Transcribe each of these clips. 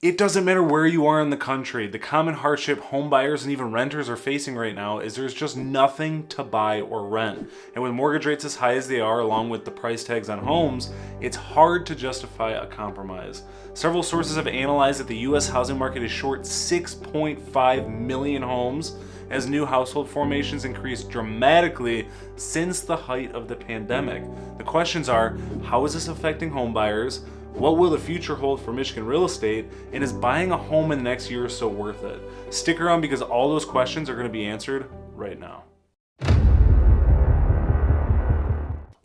It doesn't matter where you are in the country. The common hardship home buyers and even renters are facing right now is there's just nothing to buy or rent. And with mortgage rates as high as they are, along with the price tags on homes, it's hard to justify a compromise. Several sources have analyzed that the US housing market is short 6.5 million homes as new household formations increased dramatically since the height of the pandemic. The questions are, how is this affecting home buyers? What will the future hold for Michigan real estate? And is buying a home in the next year or so worth it? Stick around because all those questions are going to be answered right now.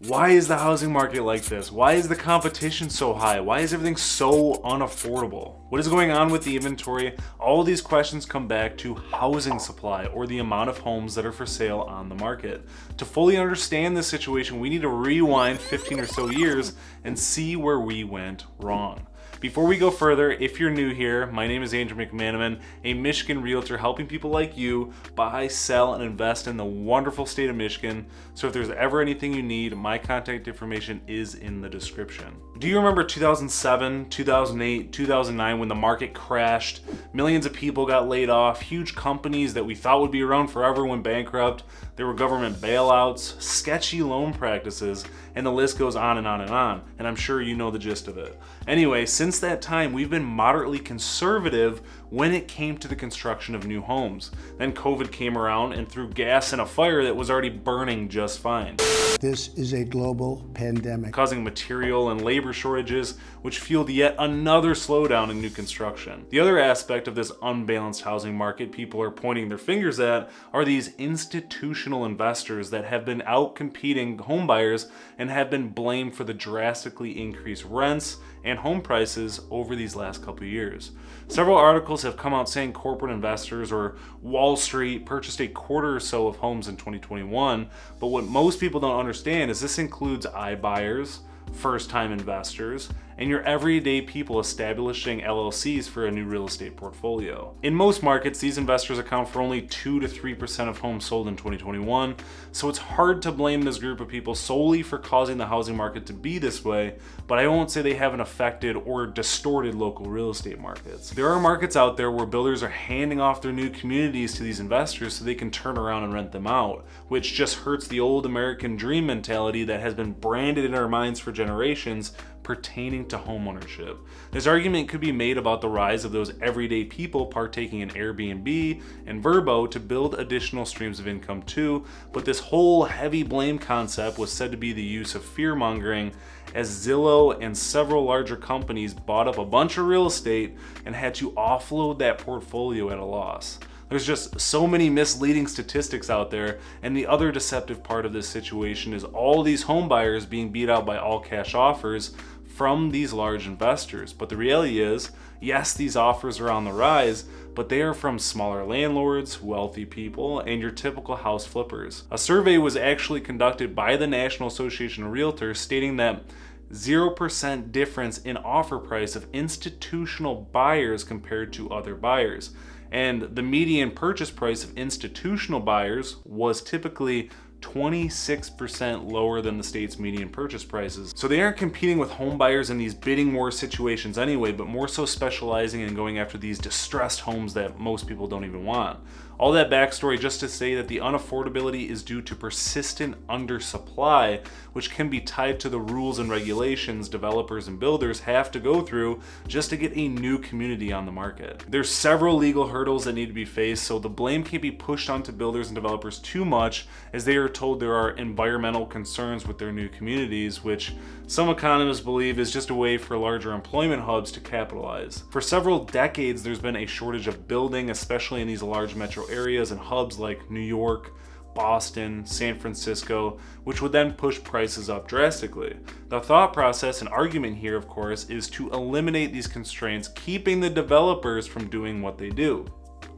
Why is the housing market like this? Why is the competition so high? Why is everything so unaffordable? What is going on with the inventory? All of these questions come back to housing supply, or the amount of homes that are for sale on the market. To fully understand this situation, we need to rewind 15 or so years and see where we went wrong. Before we go further, if you're new here, my name is Andrew McManaman, a Michigan realtor helping people like you buy, sell, and invest in the wonderful state of Michigan. So if there's ever anything you need, my contact information is in the description. Do you remember 2007, 2008, 2009 when the market crashed? Millions of people got laid off, huge companies that we thought would be around forever went bankrupt. There were government bailouts, sketchy loan practices, and the list goes on and on and on. And I'm sure you know the gist of it. Anyway, since that time, we've been moderately conservative when it came to the construction of new homes. Then COVID came around and threw gas in a fire that was already burning just fine. This is a global pandemic, causing material and labor shortages, which fueled yet another slowdown in new construction. The other aspect of this unbalanced housing market people are pointing their fingers at are these institutional investors that have been out competing home buyers and have been blamed for the drastically increased rents and home prices over these last couple of years. Several articles have come out saying corporate investors or Wall Street purchased a quarter or so of homes in 2021, but what most people don't understand is this includes iBuyers, first-time investors, and your everyday people establishing LLCs for a new real estate portfolio. In most markets, these investors account for only 2 to 3% of homes sold in 2021, so it's hard to blame this group of people solely for causing the housing market to be this way, but I won't say they haven't affected or distorted local real estate markets. There are markets out there where builders are handing off their new communities to these investors so they can turn around and rent them out, which just hurts the old American dream mentality that has been branded in our minds for generations pertaining to homeownership. This argument could be made about the rise of those everyday people partaking in Airbnb and Vrbo to build additional streams of income too, but this whole heavy blame concept was said to be the use of fear-mongering as Zillow and several larger companies bought up a bunch of real estate and had to offload that portfolio at a loss. There's just so many misleading statistics out there, and the other deceptive part of this situation is all these home buyers being beat out by all cash offers from these large investors. But the reality is, yes, these offers are on the rise, but they are from smaller landlords, wealthy people, and your typical house flippers. A survey was actually conducted by the National Association of Realtors stating that 0% difference in offer price of institutional buyers compared to other buyers. And the median purchase price of institutional buyers was typically 26% lower than the state's median purchase prices. So they aren't competing with home buyers in these bidding war situations anyway, but more so specializing in going after these distressed homes that most people don't even want. All that backstory just to say that the unaffordability is due to persistent undersupply, which can be tied to the rules and regulations developers and builders have to go through just to get a new community on the market. There's several legal hurdles that need to be faced, so the blame can't be pushed onto builders and developers too much, as they are told there are environmental concerns with their new communities, which some economists believe is just a way for larger employment hubs to capitalize. For several decades, there's been a shortage of building, especially in these large metro areas and hubs like New York, Boston, San Francisco, which would then push prices up drastically. The thought process and argument here, of course, is to eliminate these constraints, keeping the developers from doing what they do: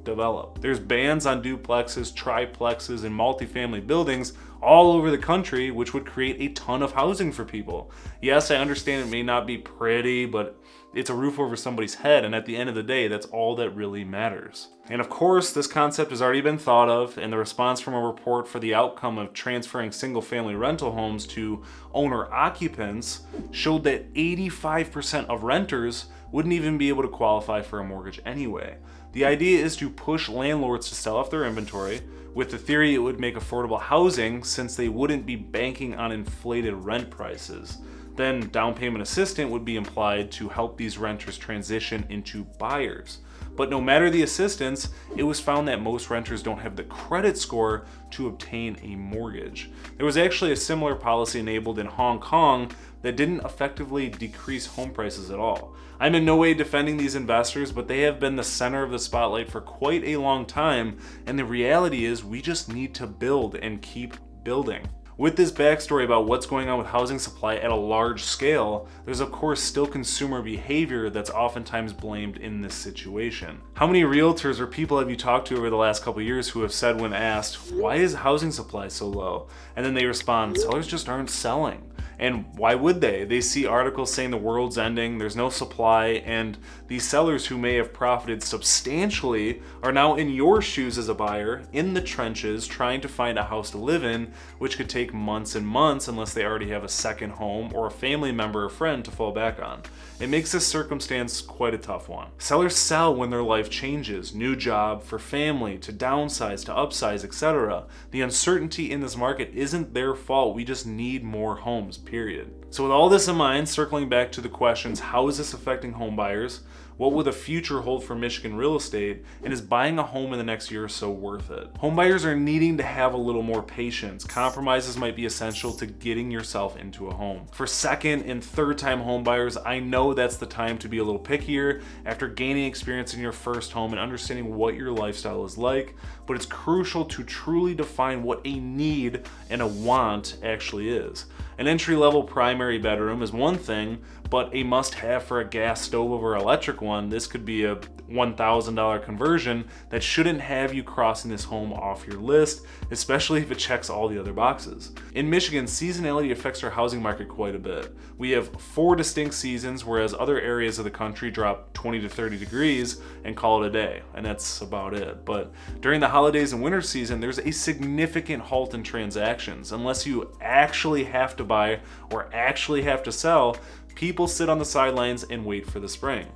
develop. There's bans on duplexes, triplexes, and multifamily buildings all over the country, which would create a ton of housing for people. Yes, I understand it may not be pretty, but it's a roof over somebody's head, and at the end of the day, that's all that really matters. And of course, this concept has already been thought of, and the response from a report for the outcome of transferring single-family rental homes to owner-occupants showed that 85% of renters wouldn't even be able to qualify for a mortgage anyway. The idea is to push landlords to sell off their inventory, with the theory it would make affordable housing since they wouldn't be banking on inflated rent prices. Then down payment assistance would be implied to help these renters transition into buyers. But no matter the assistance, it was found that most renters don't have the credit score to obtain a mortgage. There was actually a similar policy enabled in Hong Kong that didn't effectively decrease home prices at all. I'm in no way defending these investors, but they have been the center of the spotlight for quite a long time, and the reality is we just need to build and keep building. With this backstory about what's going on with housing supply at a large scale, there's of course still consumer behavior that's oftentimes blamed in this situation. How many realtors or people have you talked to over the last couple of years who have said when asked, why is housing supply so low? And then they respond, sellers just aren't selling. And why would they? They see articles saying the world's ending, there's no supply, and these sellers who may have profited substantially are now in your shoes as a buyer, in the trenches, trying to find a house to live in, which could take months and months unless they already have a second home or a family member or friend to fall back on. It makes this circumstance quite a tough one. Sellers sell when their life changes, new job, for family, to downsize, to upsize, etc. The uncertainty in this market isn't their fault, we just need more homes, period. So with all this in mind, circling back to the questions, how is this affecting home buyers? What will the future hold for Michigan real estate? And is buying a home in the next year or so worth it? Home buyers are needing to have a little more patience. Compromises might be essential to getting yourself into a home. For second and third time home buyers, I know that's the time to be a little pickier after gaining experience in your first home and understanding what your lifestyle is like, but it's crucial to truly define what a need and a want actually is. An entry-level primary bedroom is one thing, but a must-have for a gas stove over electric one, this could be a $1,000 conversion that shouldn't have you crossing this home off your list, especially if it checks all the other boxes. In Michigan, seasonality affects our housing market quite a bit. We have 4 distinct seasons, whereas other areas of the country drop 20 to 30 degrees and call it a day, and that's about it. But during the holidays and winter season, there's a significant halt in transactions. Unless you actually have to buy or actually have to sell, people sit on the sidelines and wait for the spring.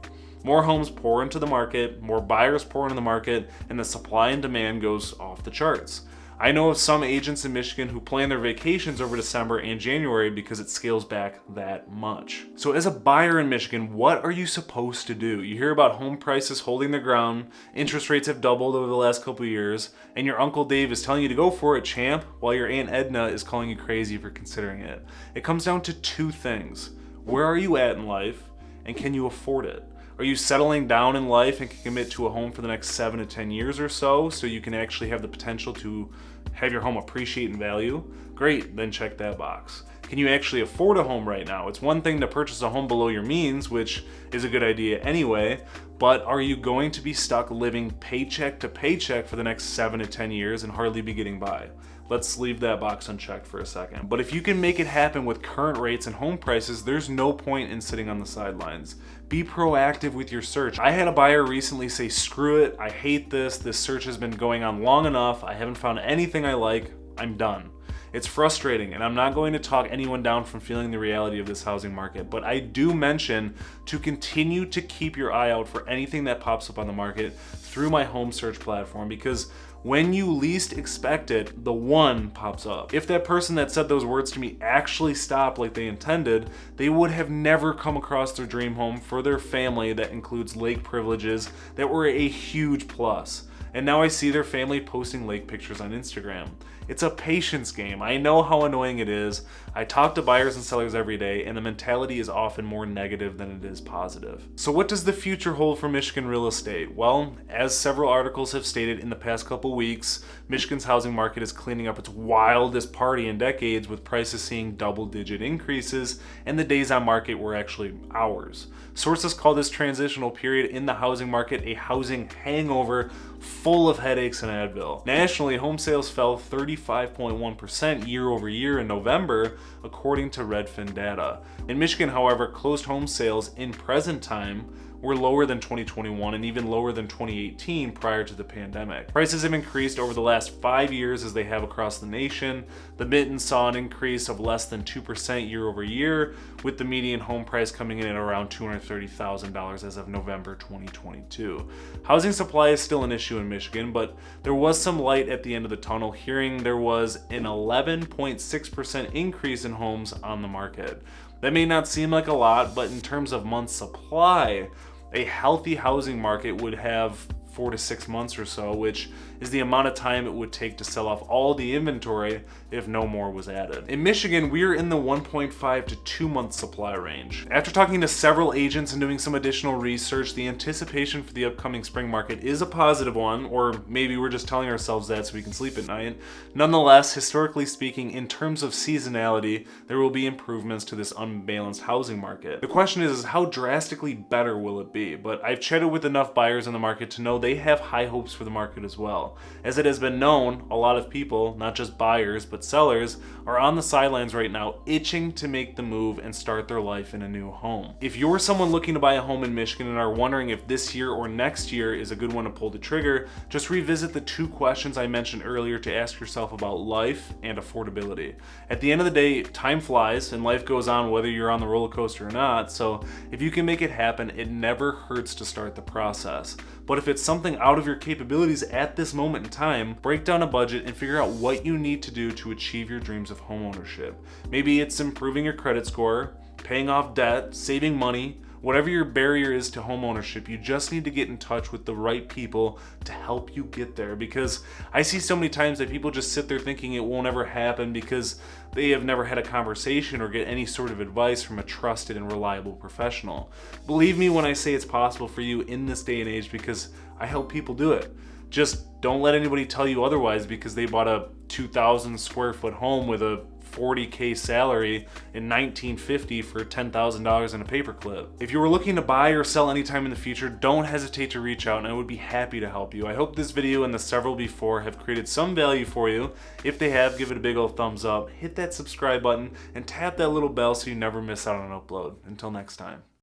More homes pour into the market, more buyers pour into the market, and the supply and demand goes off the charts. I know of some agents in Michigan who plan their vacations over December and January because it scales back that much. So as a buyer in Michigan, what are you supposed to do? You hear about home prices holding their ground, interest rates have doubled over the last couple of years, and your Uncle Dave is telling you to go for it, champ, while your Aunt Edna is calling you crazy for considering it. It comes down to 2 things. Where are you at in life, and can you afford it? Are you settling down in life and can commit to a home for the next 7 to 10 years or so you can actually have the potential to have your home appreciate in value? Great, then check that box. Can you actually afford a home right now? It's one thing to purchase a home below your means, which is a good idea anyway, but are you going to be stuck living paycheck to paycheck for the next 7 to 10 years and hardly be getting by? Let's leave that box unchecked for a second. But if you can make it happen with current rates and home prices, there's no point in sitting on the sidelines. Be proactive with your search. I had a buyer recently say, screw it, I hate this search has been going on long enough, I haven't found anything I like, I'm done. It's frustrating, and I'm not going to talk anyone down from feeling the reality of this housing market, but I do mention to continue to keep your eye out for anything that pops up on the market through my home search platform, because when you least expect it, the one pops up. If that person that said those words to me actually stopped like they intended, they would have never come across their dream home for their family that includes lake privileges that were a huge plus. And now I see their family posting lake pictures on Instagram. It's a patience game. I know how annoying it is. I talk to buyers and sellers every day, and the mentality is often more negative than it is positive. So what does the future hold for Michigan real estate? Well, as several articles have stated in the past couple weeks, Michigan's housing market is cleaning up its wildest party in decades, with prices seeing double-digit increases, and the days on market were actually hours. Sources call this transitional period in the housing market a housing hangover full of headaches and Advil. Nationally, home sales fell 35.1% year over year in November, according to Redfin data. In Michigan, however, closed home sales in present time were lower than 2021 and even lower than 2018 prior to the pandemic. Prices have increased over the last 5 years as they have across the nation. The Mitten saw an increase of less than 2% year over year, with the median home price coming in at around $230,000 as of November 2022. Housing supply is still an issue in Michigan, but there was some light at the end of the tunnel, hearing there was an 11.6% increase in homes on the market. That may not seem like a lot, but in terms of months supply, a healthy housing market would have 4 to 6 months or so, which is the amount of time it would take to sell off all the inventory if no more was added. In Michigan, we're in the 1.5 to 2 month supply range. After talking to several agents and doing some additional research, the anticipation for the upcoming spring market is a positive one, or maybe we're just telling ourselves that so we can sleep at night. Nonetheless, historically speaking, in terms of seasonality, there will be improvements to this unbalanced housing market. The question is how drastically better will it be? But I've chatted with enough buyers in the market to know they have high hopes for the market as well. As it has been known, a lot of people, not just buyers but sellers, are on the sidelines right now itching to make the move and start their life in a new home. If you're someone looking to buy a home in Michigan and are wondering if this year or next year is a good one to pull the trigger, just revisit the 2 questions I mentioned earlier to ask yourself about life and affordability. At the end of the day, time flies and life goes on whether you're on the roller coaster or not, so if you can make it happen, it never hurts to start the process. But if it's something out of your capabilities at this moment in time, break down a budget and figure out what you need to do to achieve your dreams of homeownership. Maybe it's improving your credit score, paying off debt, saving money. Whatever your barrier is to homeownership, you just need to get in touch with the right people to help you get there. Because I see so many times that people just sit there thinking it won't ever happen because they have never had a conversation or get any sort of advice from a trusted and reliable professional. Believe me when I say it's possible for you in this day and age, because I help people do it. Just don't let anybody tell you otherwise because they bought a 2,000 square foot home with a $40K salary in 1950 for $10,000 in a paperclip. If you were looking to buy or sell anytime in the future, don't hesitate to reach out and I would be happy to help you. I hope this video and the several before have created some value for you. If they have, give it a big old thumbs up, hit that subscribe button, and tap that little bell so you never miss out on an upload. Until next time.